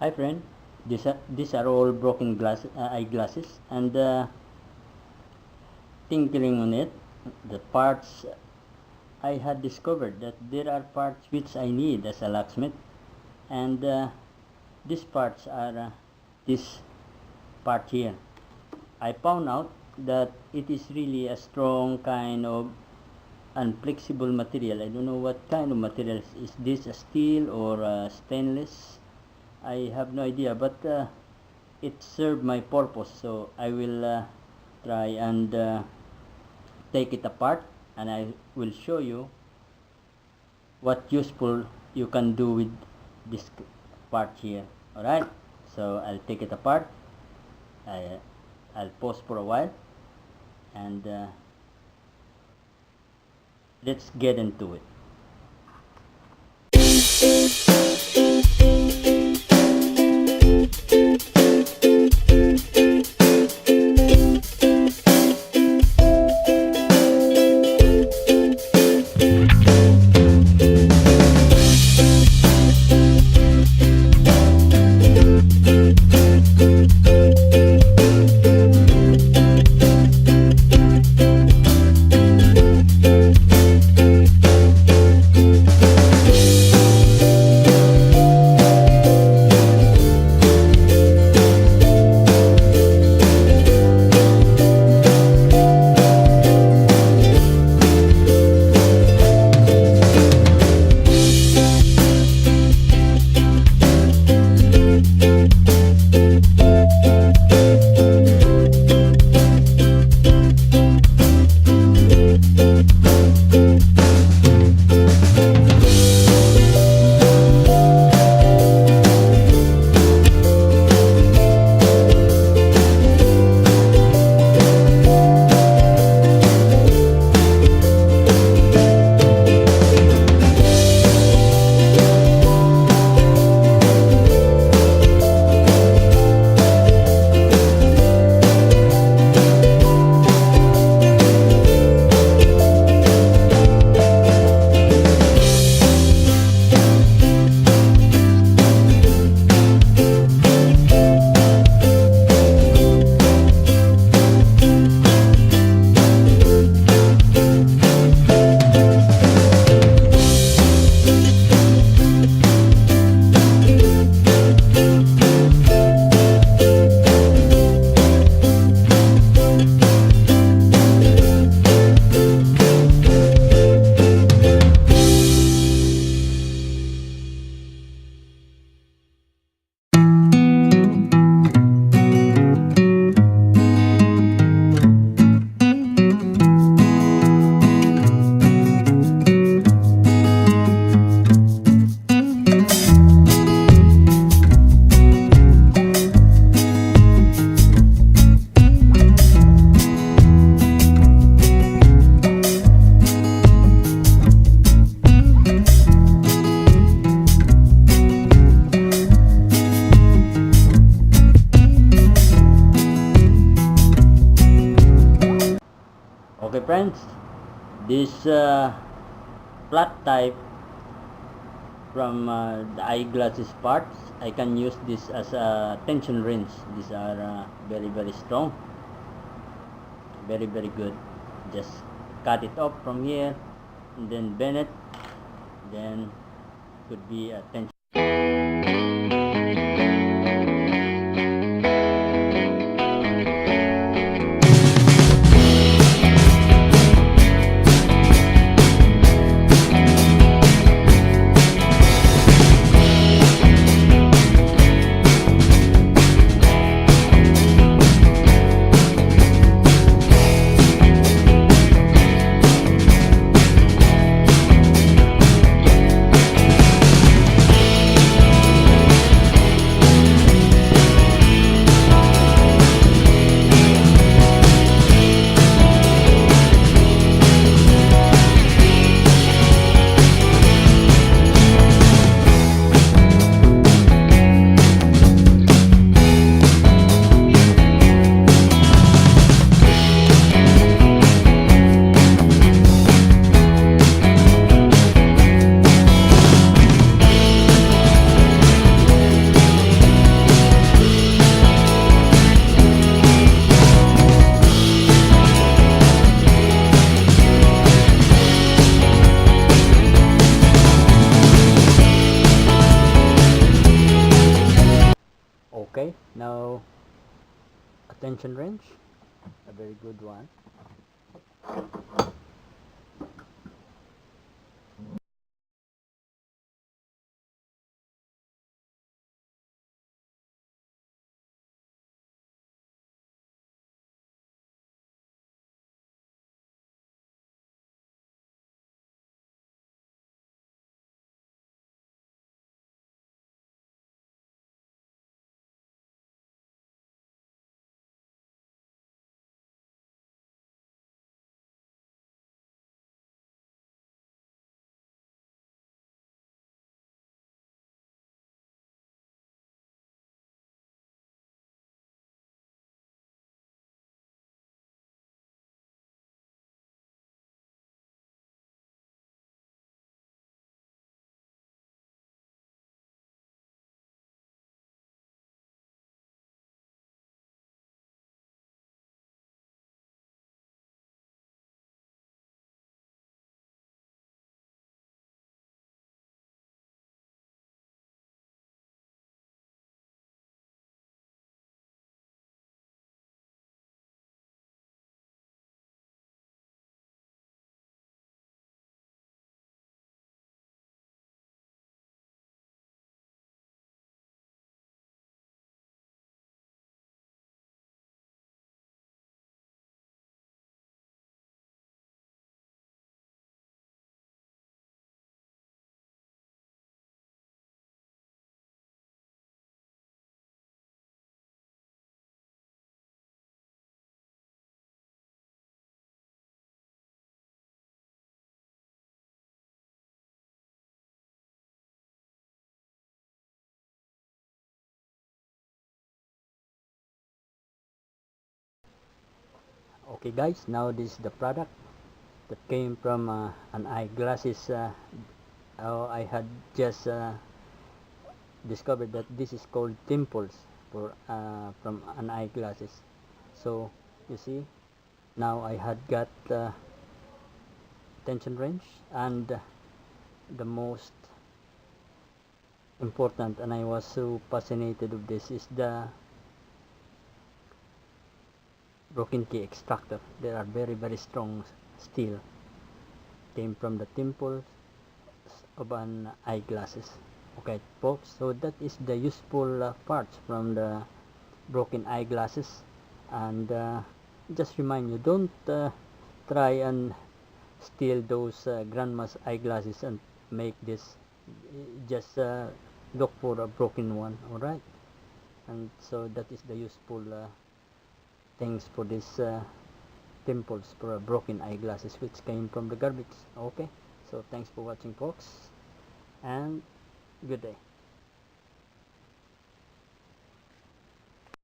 Hi friend, these are all broken eyeglasses, and tinkling on it, the parts I had discovered that there are parts which I need as a locksmith, and these parts are this part here. I found out that it is really a strong kind of unflexible material. I don't know what kind of material is this, a steel or stainless. I have no idea, but it served my purpose, so I will try and take it apart, and I will show you what useful you can do with this part here. Alright, so I'll take it apart. I'll pause for a while, and let's get into it. Okay friends, this flat type from the eyeglasses parts, I can use this as a tension wrench. These are very strong, very good. Just cut it off from here and then bend it, then could be a tension. Okay, now attention range, a very good one. Okay guys, now this is the product that came from an eyeglasses. I had just discovered that this is called dimples for from an eyeglasses. So you see, now I had got tension range, and the most important, and I was so fascinated with this, is the broken key extractor. They are very strong steel, came from the dimples of an eyeglasses. Okay folks, so that is the useful parts from the broken eyeglasses. And just remind you, don't try and steal those grandma's eyeglasses and make this. Just look for a broken one. All right, and so that is the useful things for this dimples for broken eyeglasses, which came from the garbage. Okay, so thanks for watching folks, and good day.